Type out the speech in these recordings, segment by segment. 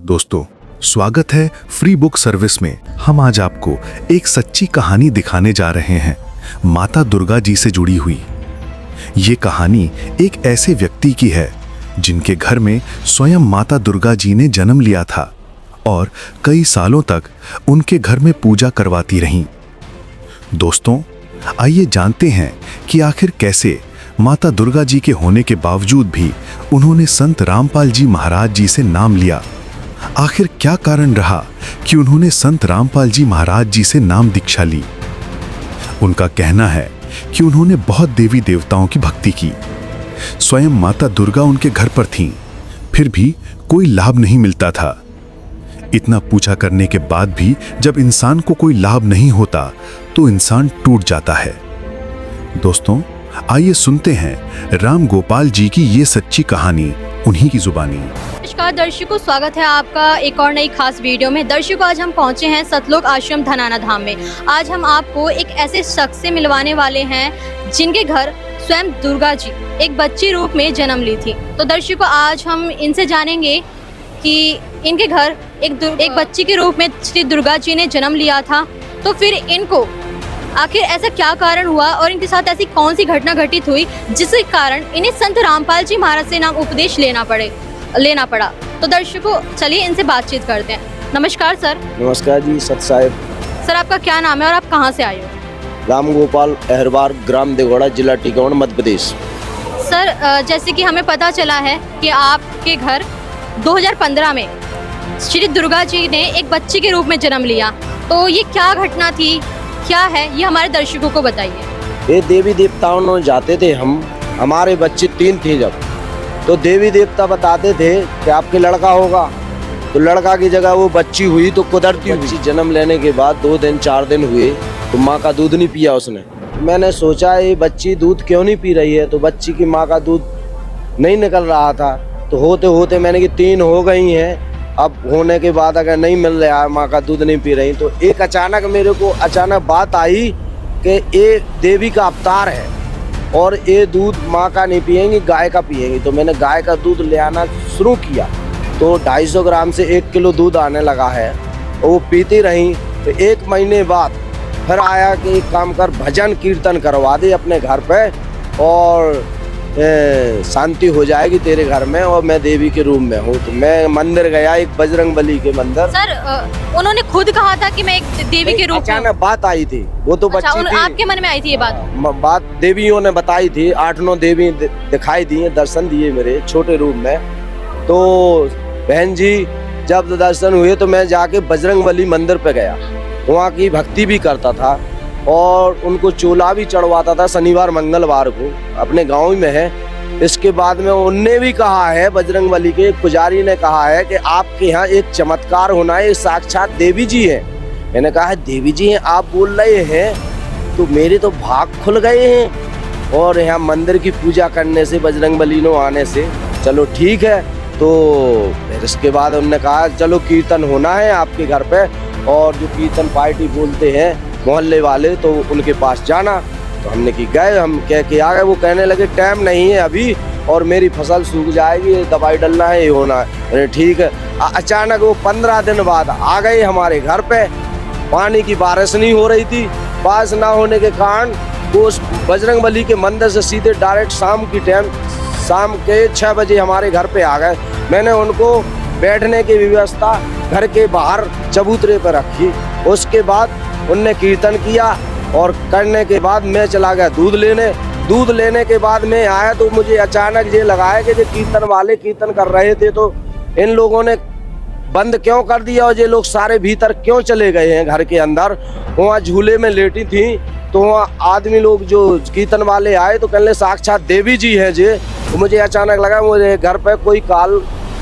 दोस्तों, स्वागत है फ्री बुक सर्विस में। हम आज आपको एक सच्ची कहानी दिखाने जा रहे हैं, माता दुर्गा जी से जुड़ी हुई। ये कहानी एक ऐसे व्यक्ति की है जिनके घर में स्वयं माता दुर्गा जी ने जन्म लिया था और कई सालों तक उनके घर में पूजा करवाती रहीं। दोस्तों, आइए जानते हैं कि आखिर कैसे माता दुर्गा जी के होने के बावजूद भी उन्होंने संत रामपाल जी महाराज जी से नाम लिया। आखिर क्या कारण रहा कि उन्होंने संत रामपाल जी महाराज जी से नाम दीक्षा ली। उनका कहना है कि उन्होंने बहुत देवी देवताओं की भक्ति की। स्वयं माता दुर्गा उनके घर पर थीं, फिर भी कोई लाभ नहीं मिलता था। इतना पूछा करने के बाद भी जब इंसान को कोई लाभ नहीं होता तो इंसान टूट जाता है। दोस्तों, आइए सुनते हैं राम गोपाल जी की ये सच्ची कहानी उन्हीं की जुबानी। नमस्कार दर्शकों, स्वागत है आपका एक और नई खास वीडियो में। दर्शकों, आज हम पहुंचे हैं सतलोक आश्रम धनाना धाम में। आज हम आपको एक ऐसे शख्स से मिलवाने वाले हैं जिनके घर स्वयं दुर्गा जी एक बच्ची रूप में जन्म ली थी। तो दर्शकों, आज हम इनसे जानेंगे कि इनके घर एक बच्ची के रूप में श्री दुर्गा जी ने जन्म लिया था, तो फिर इनको आखिर ऐसा क्या कारण हुआ और इनके साथ ऐसी कौन सी घटना घटित हुई जिसके कारण इन्हें संत रामपाल जी महाराज से नाम उपदेश लेना पड़ा। तो दर्शकों, चलिए इनसे बातचीत करते हैं। नमस्कार सर। नमस्कार जी, सत साहेब। सर, आपका क्या नाम है और आप कहाँ से आए हो? राम गोपाल अहरवार, ग्राम देगौड़ा, जिला टिकावन, मध्य प्रदेश। सर, जैसे कि हमें पता चला है कि आपके घर 2015 में श्री दुर्गा जी ने एक बच्ची के रूप में जन्म लिया, तो ये क्या घटना थी, क्या है, ये हमारे दर्शकों को बताइए। ये देवी देवताओं में जाते थे हमारे बच्चे 3 थे जब, तो देवी देवता बताते थे कि आपके लड़का होगा, तो लड़का की जगह वो बच्ची हुई तो कुदरती बच्ची जन्म लेने के बाद 2 दिन 4 दिन हुए तो माँ का दूध नहीं पिया उसने। मैंने सोचा ये बच्ची दूध क्यों नहीं पी रही है, तो बच्ची की माँ का दूध नहीं निकल रहा था। तो होते होते मैंने कि 3 हो गई हैं, अब होने के बाद अगर नहीं मिल रहा है, माँ का दूध नहीं पी रही, तो एक अचानक मेरे को बात आई कि ये देवी का अवतार है और ये दूध माँ का नहीं पिएंगी, गाय का पिएंगी। तो मैंने गाय का दूध ले आना शुरू किया, तो 250 ग्राम से 1 किलो दूध आने लगा है। वो पीती रही। तो 1 महीने बाद फिर आया कि एक काम कर, भजन कीर्तन करवा दे अपने घर पे और शांति हो जाएगी तेरे घर में, और मैं देवी के रूम में हूँ। तो मैं मंदिर गया, एक बजरंगबली के मंदिर। सर, उन्होंने खुद कहा था कि मैं एक देवी के रूप में। अचानक बात आई थी, वो तो बच्ची थी। आपके मन में आई थी ये बात देवियों ने बताई थी। 8-9 देवी दिखाई दी, दर्शन दिए मेरे छोटे रूप में। तो बहन जी जब दर्शन हुए तो मैं जाके बजरंगबली मंदिर पे गया, वहाँ की भक्ति भी करता था और उनको चोला भी चढ़वाता था शनिवार मंगलवार को, अपने गांव में है। इसके बाद में उनने भी कहा है, बजरंगबली के पुजारी ने कहा है कि आपके यहाँ एक चमत्कार होना है, साक्षात देवी जी है। मैंने कहा है देवी जी हैं आप बोल रहे हैं, तो मेरे तो भाग खुल गए हैं। और यहाँ मंदिर की पूजा करने से, बजरंगबली ने आने से, चलो ठीक है। तो फिर इसके बाद उन्होंने कहा चलो कीर्तन होना है आपके घर पे, और जो कीर्तन पार्टी बोलते हैं मोहल्ले वाले, तो उनके पास जाना। तो हमने कि गए, हम कह के आ गए। वो कहने लगे टाइम नहीं है अभी और मेरी फसल सूख जाएगी, दवाई डालना है, ये होना है। अरे ठीक है। अचानक वो 15 दिन बाद आ गए हमारे घर पे। पानी की बारिश नहीं हो रही थी, बारिश ना होने के कारण वो बजरंगबली के मंदिर से सीधे डायरेक्ट शाम के 6 बजे हमारे घर पे आ गए। मैंने उनको बैठने की व्यवस्था घर के बाहर चबूतरे पर रखी। उसके बाद उनने कीर्तन किया और करने के बाद मैं चला गया दूध लेने के बाद मैं आया तो मुझे अचानक ये लगा है कि जो कीर्तन वाले कीर्तन कर रहे थे तो इन लोगों ने बंद क्यों कर दिया और ये लोग सारे भीतर क्यों चले गए हैं घर के अंदर। वहाँ झूले में लेटी थी, तो वहाँ आदमी लोग जो कीर्तन वाले आए तो कहने साक्षात देवी जी है जे। तो मुझे अचानक लगा मुझे घर पे कोई काल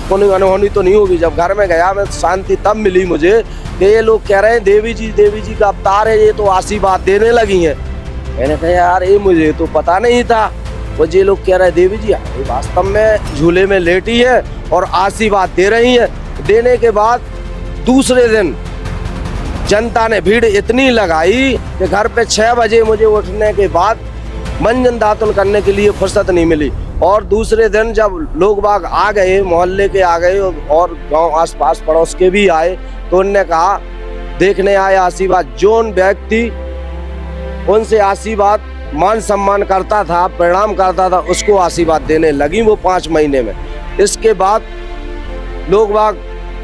कोई अनहोनी तो नहीं होगी। जब घर में गया मैं शांति तब मिली मुझे कि ये लोग कह रहे हैं देवी जी का अवतार है, ये तो आशीर्वाद देने लगी हैं। मैंने कहा यार ये मुझे तो पता नहीं था। वो ये लोग कह रहे हैं देवी जी वास्तव में झूले में लेटी है और आशीर्वाद दे रही है। देने के बाद दूसरे दिन जनता ने भीड़ इतनी लगाई कि घर पे 6 बजे मुझे उठने के बाद मंजन दातुन करने के लिए फुर्सत नहीं मिली। और दूसरे दिन जब लोग बाग आ गए, मोहल्ले के आ गए और गांव आसपास पड़ोस के भी आए, तो उनने कहा देखने आए आशीर्वाद। जो व्यक्ति उनसे आशीर्वाद मान सम्मान करता था, प्रणाम करता था, उसको आशीर्वाद देने लगी वो 5 महीने में। इसके बाद लोग बाग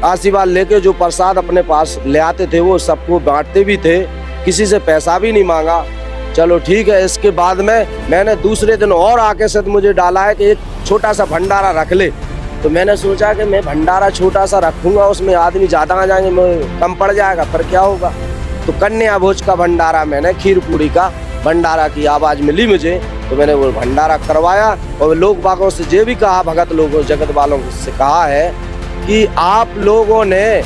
आशीर्वाद लेके जो प्रसाद अपने पास ले आते थे वो सबको बांटते भी थे, किसी से पैसा भी नहीं मांगा। चलो ठीक है। इसके बाद में मैंने दूसरे दिन और आके से मुझे डाला है कि एक छोटा सा भंडारा रख ले। तो मैंने सोचा कि मैं भंडारा छोटा सा रखूंगा, उसमें आदमी ज़्यादा आ जाएंगे, मैं कम पड़ जाएगा, पर क्या होगा। तो कन्या भोज का भंडारा, मैंने खीर पूरी का भंडारा की आवाज़ मिली मुझे, तो मैंने वो भंडारा करवाया। और लोग बागों से ये भी कहा, भगत लोगों जगत वालों से कहा है कि आप लोगों ने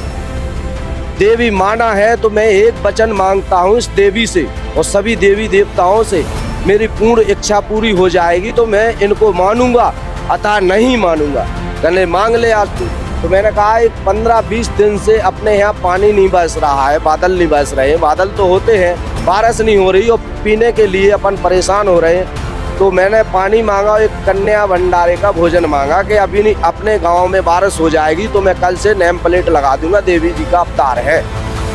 देवी माना है तो मैं एक वचन मांगता हूँ इस देवी से और सभी देवी देवताओं से, मेरी पूर्ण इच्छा पूरी हो जाएगी तो मैं इनको मानूंगा, अतः नहीं मानूंगा। कहने मांग ले आज तू। तो मैंने कहा 15-20 दिन से अपने यहाँ पानी नहीं बरस रहा है, बादल नहीं बरस रहे हैं। बादल तो होते हैं, बारिश नहीं हो रही और पीने के लिए अपन परेशान हो रहे हैं। तो मैंने पानी मांगा, एक कन्या भंडारे का भोजन मांगा कि अभी नहीं, अपने गांव में बारिश हो जाएगी तो मैं कल से नेम प्लेट लगा दूंगा, देवी जी का अवतार है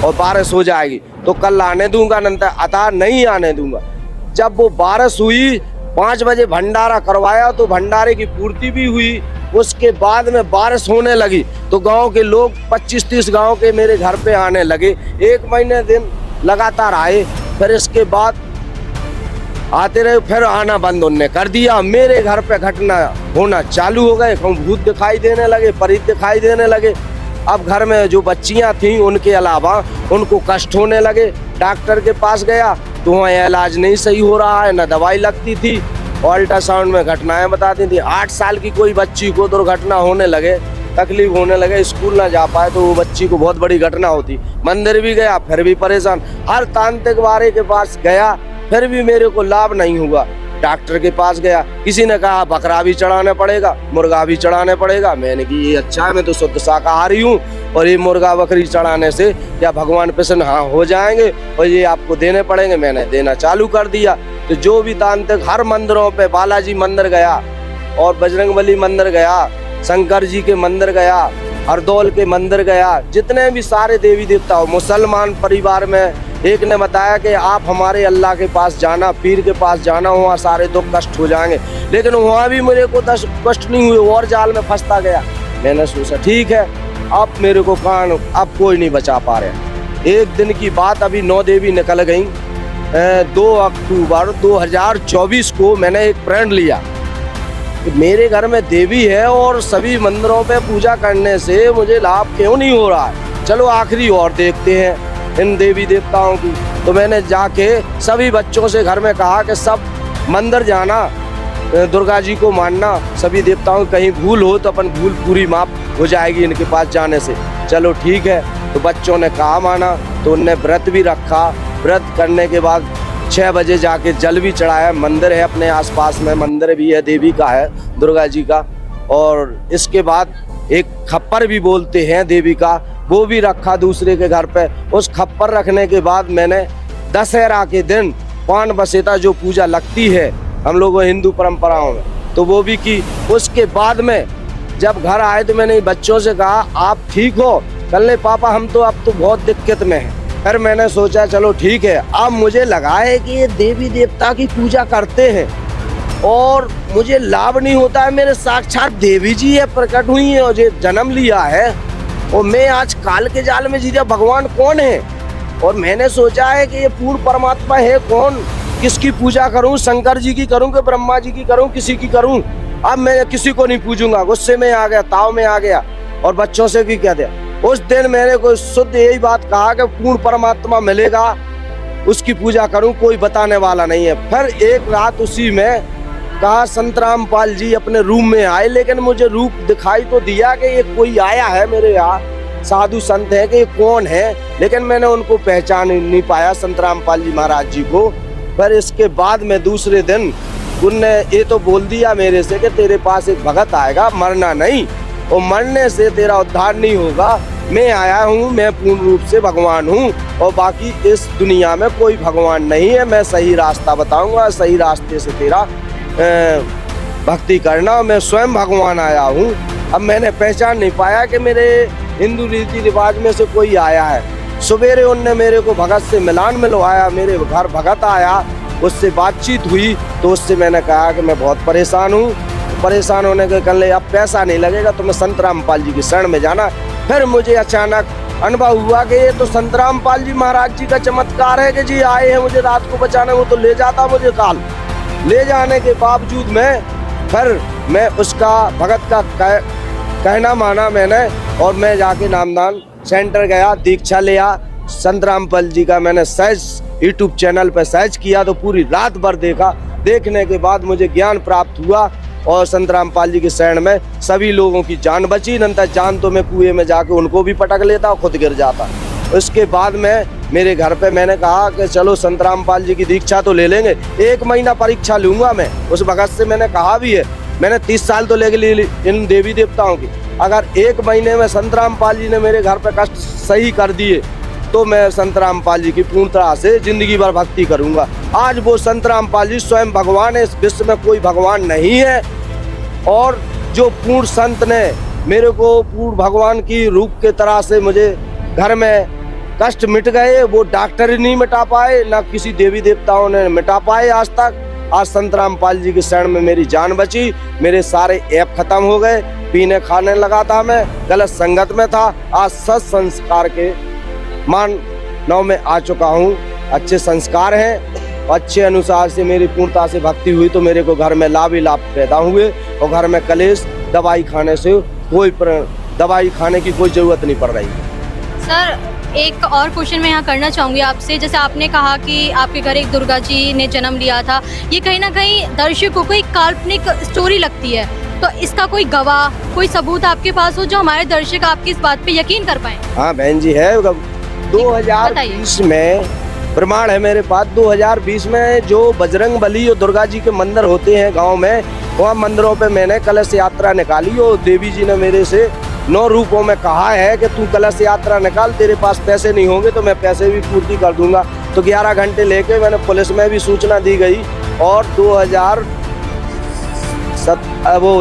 और बारिश हो जाएगी तो कल आने दूंगा, अतः नहीं आने दूंगा। जब वो बारिश हुई, 5 बजे भंडारा करवाया तो भंडारे की पूर्ति भी हुई। उसके बाद में बारिश होने लगी तो गांव के लोग 25-30 गांव के मेरे घर पे आने लगे। 1 महीने दिन लगातार आए। फिर इसके बाद आते रहे, फिर आना बंद उन्होंने कर दिया। मेरे घर पे घटना होना चालू हो गए, भूत दिखाई देने लगे, प्रेत दिखाई देने लगे। अब घर में जो बच्चियां थीं उनके अलावा उनको कष्ट होने लगे। डॉक्टर के पास गया तो वहाँ इलाज नहीं सही हो रहा है, न दवाई लगती थी, अल्ट्रासाउंड में घटनाएं बताती थी। 8 साल की कोई बच्ची को दुर्घटना होने लगे, तकलीफ होने लगे, स्कूल ना जा पाए तो वो बच्ची को बहुत बड़ी घटना होती। मंदिर भी गया फिर भी परेशान, हर तांत्रिक वाले के पास गया फिर भी मेरे को लाभ नहीं हुआ। डॉक्टर के पास गया, किसी ने कहा बकरा भी चढ़ाना पड़ेगा, मुर्गा भी चढ़ाना पड़ेगा। मैंने कि ये अच्छा है, मैं तो शुद्ध शाकाहारी हूँ और ये मुर्गा बकरी चढ़ाने से क्या भगवान प्रसन्न हाँ हो जाएंगे और ये आपको देने पड़ेंगे। मैंने देना चालू कर दिया। तो जो भी तांत्रिक, हर मंदिरों पे, बालाजी मंदिर गया और बजरंगबली मंदिर गया, शंकर जी के मंदिर गया, हरदौल के मंदिर गया, जितने भी सारे देवी देवता हो। मुसलमान परिवार में एक ने बताया कि आप हमारे अल्लाह के पास जाना, पीर के पास जाना, वहाँ सारे दुख कष्ट हो जाएंगे। लेकिन वहाँ भी मेरे को कष्ट नहीं हुए और जाल में फंसता गया। मैंने सोचा ठीक है, अब मेरे को कान, अब कोई नहीं बचा पा रहे। एक दिन की बात, अभी 9 देवी निकल गई। 2 अक्टूबर 2024 को मैंने एक प्रण लिया कि मेरे घर में देवी है और सभी मंदिरों पे पूजा करने से मुझे लाभ क्यों नहीं हो रहा है। चलो आखिरी और देखते हैं इन देवी देवताओं की। तो मैंने जाके सभी बच्चों से घर में कहा कि सब मंदिर जाना, दुर्गा जी को मानना, सभी देवताओं की कहीं भूल हो तो अपन भूल पूरी माफ हो जाएगी इनके पास जाने से। चलो ठीक है। तो बच्चों ने कहा माना, तो उनने व्रत भी रखा। व्रत करने के बाद 6 बजे जाके जल भी चढ़ाया। मंदिर है अपने आसपास में, मंदिर भी है, देवी का है, दुर्गा जी का। और इसके बाद एक खप्पर भी बोलते हैं देवी का, वो भी रखा दूसरे के घर पे। उस खप्पर रखने के बाद मैंने दशहरा के दिन पान बसेता जो पूजा लगती है हम लोगों हिंदू परंपराओं में, तो वो भी की। उसके बाद में जब घर आए तो मैंने बच्चों से कहा आप ठीक हो? कल पापा हम तो अब तो बहुत दिक्कत में हैं। फिर मैंने सोचा चलो ठीक है। अब मुझे लगा है कि ये देवी देवता की पूजा करते हैं और मुझे लाभ नहीं होता है। मेरे साक्षात देवी जी है, प्रकट हुई है और ये जन्म लिया है और मैं आज काल के जाल में जीता। भगवान कौन है? और मैंने सोचा है कि ये पूर्ण परमात्मा है कौन, किसकी पूजा करूं, शंकर जी की करूं कि ब्रह्मा जी की करूं, किसी की करूं। अब मैं किसी को नहीं पूजूंगा। गुस्से में आ गया, ताव में आ गया और बच्चों से भी कह दिया। उस दिन मैंने को शुद्ध यही बात कहा कि पूर्ण परमात्मा मिलेगा, उसकी पूजा करूं, कोई बताने वाला नहीं है। फिर एक रात उसी में कहा संत रामपाल जी अपने रूम में आए, लेकिन मुझे रूप दिखाई तो दिया कि ये कोई आया है मेरे यहाँ, साधु संत है कि ये कौन है, लेकिन मैंने उनको पहचान नहीं पाया, संत रामपाल जी महाराज जी को। फिर इसके बाद में दूसरे दिन उनने ये तो बोल दिया मेरे से कि तेरे पास एक भगत आएगा, मरना नहीं, और मरने से तेरा उद्धार नहीं होगा। मैं आया हूँ, मैं पूर्ण रूप से भगवान हूँ और बाकी इस दुनिया में कोई भगवान नहीं है। मैं सही रास्ता बताऊंगा, सही रास्ते से तेरा भक्ति करना। मैं स्वयं भगवान आया हूँ। अब मैंने पहचान नहीं पाया कि मेरे हिंदू रीति रिवाज में से कोई आया है। सवेरे उनने मेरे को भगत से मिलवाया, मेरे घर भगत आया, उससे बातचीत हुई तो उससे मैंने कहा कि मैं बहुत परेशान हूँ। परेशान होने के कहने अब पैसा नहीं लगेगा तो मैं संत रामपाल जी की शरण में जाना। फिर मुझे अचानक अनुभव हुआ कि ये तो संत रामपाल जी महाराज जी का चमत्कार है कि जी आए हैं मुझे रात को बचाने। वो तो ले जाता मुझे काल, ले जाने के बावजूद मैं उसका भगत का कहना माना मैंने, और मैं जाके नामदान सेंटर गया, दीक्षा लिया। संत रामपाल जी का मैंने सर्च यूट्यूब चैनल पर सर्च किया तो पूरी रात भर देखा। देखने के बाद मुझे ज्ञान प्राप्त हुआ और संत रामपाल जी के शरण में सभी लोगों की जान बची। नंतर जान तो मैं कुएं में जाके उनको भी पटक लेता और खुद गिर जाता। उसके बाद में मेरे घर पे मैंने कहा कि चलो संत रामपाल जी की दीक्षा तो ले लेंगे, 1 महीना परीक्षा लूंगा मैं। उस भगत से मैंने कहा भी है, मैंने 30 साल तो लेके ली इन देवी देवताओं की। अगर 1 महीने में संत रामपाल जी ने मेरे घर पे कष्ट सही कर दिए तो मैं संत रामपाल जी की पूर्ण तरह से जिंदगी भर भक्ति करूंगा। आज वो संत रामपाल जी स्वयं भगवान है, इस विश्व में कोई भगवान नहीं है। और जो पूर्ण संत ने मेरे को पूर्ण भगवान की रूप के तरह से मुझे घर में कष्ट मिट गए, वो डॉक्टर ही नहीं मिटा पाए, ना किसी देवी देवताओं ने मिटा पाए आज तक। आज संत रामपाल जी के शरण में मेरी जान बची, मेरे सारे ऐप खत्म हो गए। पीने खाने लगा था, मैं गलत संगत में था, आज सत संस्कार के मानव में आ चुका हूँ। अच्छे संस्कार हैं, अच्छे अनुसार से मेरी पूर्णता से भक्ति हुई तो मेरे को घर में लाभ ही लाभ पैदा हुए। और घर में कलेश दवाई खाने की कोई जरूरत नहीं पड़ रही। सर एक और क्वेश्चन मैं यहाँ करना चाहूँगी आपसे। जैसे आपने कहा कि आपके घर एक दुर्गा जी ने जन्म लिया था, ये कहीं ना कहीं दर्शकों को एक काल्पनिक स्टोरी लगती है, तो इसका कोई गवाह, कोई सबूत आपके पास हो जो हमारे दर्शक आपकी इस बात पे यकीन कर पाए? हाँ बहन जी है, 2020 में प्रमाण है मेरे पास। 2020 में जो बजरंग बली और दुर्गा जी के मंदिर होते हैं गांव में, वहाँ मंदिरों पे मैंने कलश यात्रा निकाली और देवी जी ने मेरे से 9 रूपों में कहा है कि तू कलश यात्रा निकाल, तेरे पास पैसे नहीं होंगे तो मैं पैसे भी पूर्ति कर दूंगा। तो 11 घंटे लेके मैंने पुलिस में भी सूचना दी गई और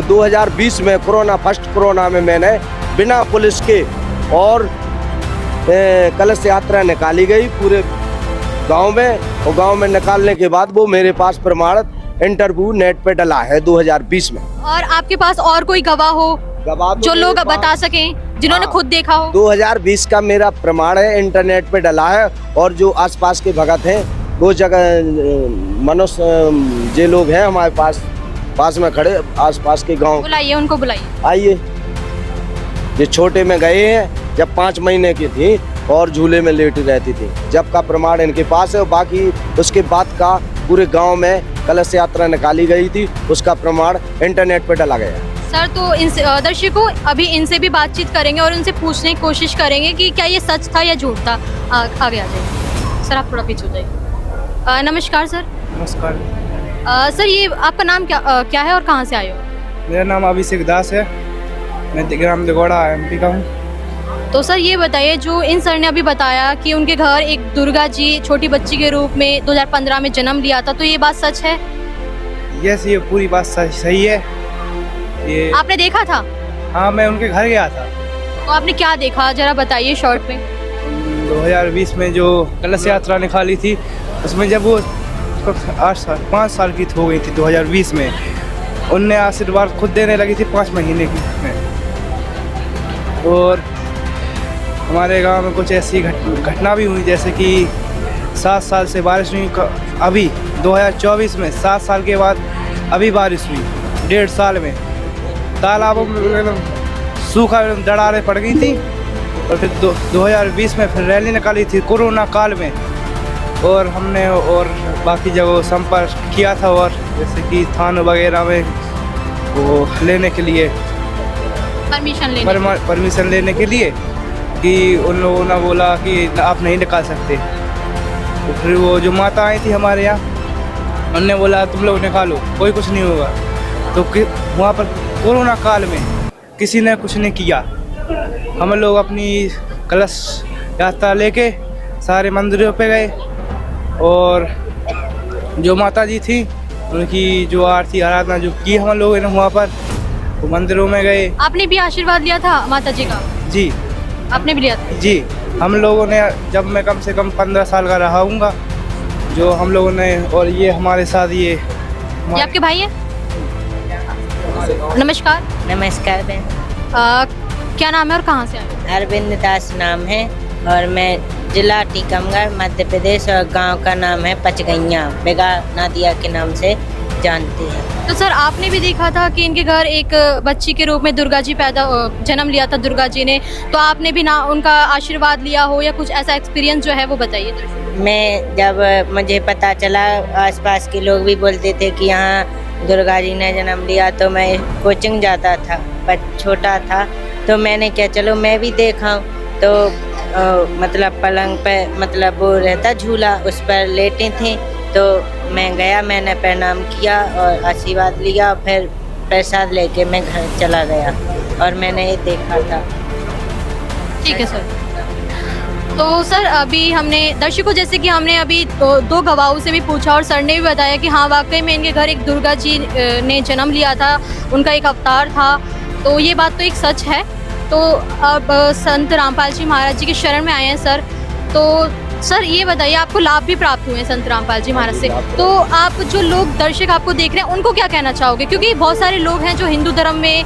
2020 में फर्स्ट कोरोना में मैंने बिना पुलिस के और कलश यात्रा निकाली गई पूरे गांव में। और गांव में निकालने के बाद वो मेरे पास प्रमाणित इंटरव्यू नेट पे डला है 2020 में। और आपके पास और कोई गवाह हो जो लोग बता सकें, जिन्होंने खुद देखा हो? 2020 का मेरा प्रमाण है, इंटरनेट पे डला है। और जो आसपास के भगत हैं वो जगह मनुष्य जे लोग हैं हमारे पास में खड़े, आसपास के गांव, बुलाइए उनको, बुलाइए। आइए। ये छोटे में गए हैं जब 5 महीने की थी और झूले में लेटी रहती थी, जब का प्रमाण इनके पास है। और बाकी उसके बाद का पूरे गांव में कलश यात्रा निकाली गई थी, उसका प्रमाण इंटरनेट पे डला गया। सर तो इन दर्शकों अभी इनसे भी बातचीत करेंगे और उनसे पूछने की कोशिश करेंगे कि क्या ये सच था या झूठ था। आगे आ जाइए सर, आप थोड़ा पीछे हो जाइए। नमस्कार सर। नमस्कार। सर ये आपका नाम क्या है और कहाँ से आए हो? मेरा नाम अभिषेक दास है, मैं ग्राम दिगोड़ा MP का हूँ। तो सर ये बताइए, जो इन सर ने अभी बताया कि उनके घर एक दुर्गा जी छोटी बच्ची के रूप में 2015 में जन्म लिया था, तो ये बात सच है? यस, ये पूरी बात सही है। ये आपने देखा था? हाँ, मैं उनके घर गया था। तो आपने क्या देखा, जरा बताइए शॉर्ट में। 2020 में जो कलश यात्रा निकाली थी, उसमें जब वो 5 साल की हो गई थी 2020 में, उनने आशीर्वाद खुद देने लगी थी 5 महीने की में। और हमारे गांव में कुछ ऐसी घटना भी हुई, जैसे कि 7 साल से बारिश नहीं, अभी 2024 में 7 साल के बाद अभी बारिश हुई, 1.5 साल में तालाबों में सूखा दरारें पड़ गई थी। और फिर 2020 में फिर रैली निकाली थी कोरोना काल में, और हमने और बाकी जगहों संपर्क किया था, और जैसे कि थानों वगैरह में वो लेने के लिए परमिशन लेने के लिए कि उन लोगों ने बोला कि आप नहीं निकाल सकते। तो फिर वो जो माता आई थी हमारे यहाँ, उन्होंने बोला तुम लोग निकालो, कोई कुछ नहीं होगा। तो वहाँ पर कोरोना काल में किसी ने कुछ नहीं किया। हम लोग अपनी कलश यात्रा लेके सारे मंदिरों पे गए, और जो माता जी थी उनकी जो आरती आराधना जो की हम लोगों ने वहाँ पर, वो मंदिरों में गए। आपने भी आशीर्वाद लिया था माता जी का? जी आपने भी लिया था? जी, हम लोगों ने, जब मैं कम से कम 15 साल का रहा हूँगा, जो हम लोगों ने, और ये हमारे साथ ये आपके भाई हैं? नमस्कार। नमस्कार बहन। क्या नाम है और कहाँ से आए? अरविंद दास नाम है और मैं जिला टीकमगढ़ मध्य प्रदेश और गांव का नाम है पचगैया, बेगा नादिया के नाम से जानती है। तो सर आपने भी देखा था कि इनके घर एक बच्ची के रूप में दुर्गा जी जन्म लिया था दुर्गा जी ने, तो आपने भी ना उनका आशीर्वाद लिया हो या कुछ ऐसा एक्सपीरियंस जो है वो बताइए दर्शकों। मैं जब मुझे पता चला, आसपास के लोग भी बोलते थे कि यहाँ दुर्गा जी ने जन्म लिया, तो मैं कोचिंग जाता था पर छोटा था, तो मैंने क्या चलो मैं भी देखा। तो मतलब पलंग पे मतलब वो रहता झूला, उस पर लेटी थी, तो मैं गया, मैंने प्रणाम किया और आशीर्वाद लिया, फिर प्रसाद लेके मैं घर चला गया और मैंने ये देखा था। ठीक है सर। तो सर अभी हमने दर्शकों, जैसे कि हमने अभी दो गवाहों से भी पूछा और सर ने भी बताया कि हाँ वाकई में इनके घर एक दुर्गा जी ने जन्म लिया था, उनका एक अवतार था, तो ये बात तो एक सच है। तो अब संत रामपाल जी महाराज जी के शरण में आए हैं सर, तो सर ये बताइए आपको लाभ भी प्राप्त हुए हैं संत रामपाल जी महाराज से, तो आप जो लोग दर्शक आपको देख रहे हैं उनको क्या कहना चाहोगे? क्योंकि बहुत सारे लोग हैं जो हिंदू धर्म में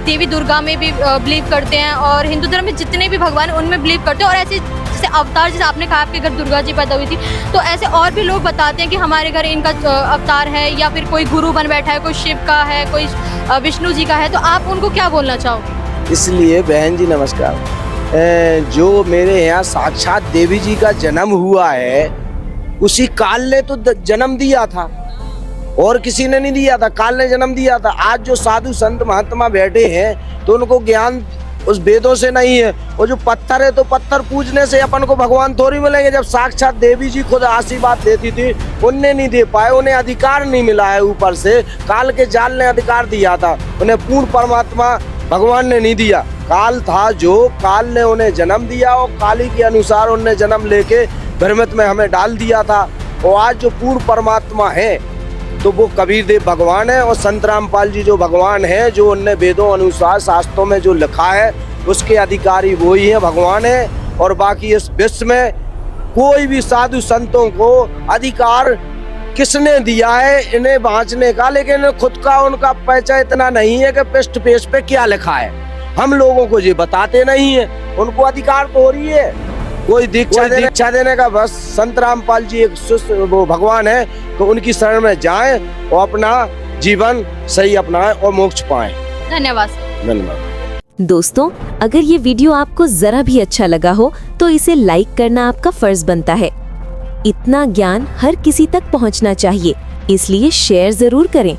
देवी दुर्गा में भी बिलीव करते हैं और हिंदू धर्म में जितने भी भगवान उनमें बिलीव करते हैं, और ऐसे जैसे अवतार, जैसे आपने कहा आपके घर दुर्गा जी पैदा हुई थी, तो ऐसे और भी लोग बताते हैं कि हमारे घर इनका अवतार है, या फिर कोई गुरु बन बैठा है, कोई शिव का है, कोई विष्णु जी का है, तो आप उनको क्या बोलना चाहोगे? इसलिए बहन जी नमस्कार, जो मेरे यहाँ साक्षात देवी जी का जन्म हुआ है, उसी काल ने तो जन्म दिया था और किसी ने नहीं दिया था, काल ने जन्म दिया था। आज जो साधु संत महात्मा बैठे हैं तो उनको ज्ञान उस वेदों से नहीं है, वो जो पत्थर है तो पत्थर पूजने से अपन को भगवान थोड़ी मिलेंगे। जब साक्षात देवी जी खुद आशीर्वाद देती थी, उनने नहीं दे पाए, उन्हें अधिकार नहीं मिला है, ऊपर से काल के जाल ने अधिकार दिया था, उन्हें पूर्ण परमात्मा भगवान ने नहीं दिया। काल था जो, काल ने उन्हें जन्म दिया और काली के अनुसार उन्हें जन्म लेके भ्रमित में हमें डाल दिया था। और आज जो पूर्ण परमात्मा है तो वो कबीर देव भगवान है और संत रामपाल जी जो भगवान है, जो उनने वेदों अनुसार शास्त्रों में जो लिखा है उसके अधिकारी वो ही है, भगवान है। और बाकी इस विश्व में कोई भी साधु संतों को अधिकार किसने दिया है इन्हें बांचने का, लेकिन खुद का उनका परिचय इतना नहीं है कि पृष्ठ पेज पे क्या लिखा है, हम लोगों को ये बताते नहीं है। उनको अधिकार तो हो रही है, कोई दीक्षा देने का, बस संत रामपाल जी एक वो भगवान है, तो उनकी शरण में जाएं और अपना जीवन सही अपनाएं और मोक्ष पाएं। धन्यवाद। धन्यवाद। दोस्तों, अगर ये वीडियो आपको जरा भी अच्छा लगा हो तो इसे लाइक करना आपका फर्ज बनता है। इतना ज्ञान हर किसी तक पहुंचना चाहिए, इसलिए शेयर जरूर करें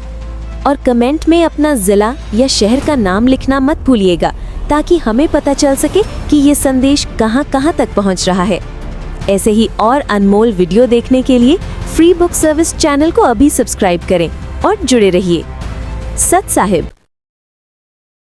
और कमेंट में अपना जिला या शहर का नाम लिखना मत भूलिएगा, ताकि हमें पता चल सके कि ये संदेश कहां-कहां तक पहुंच रहा है। ऐसे ही और अनमोल वीडियो देखने के लिए फ्री बुक सर्विस चैनल को अभी सब्सक्राइब करें और जुड़े रहिए। सत साहिब।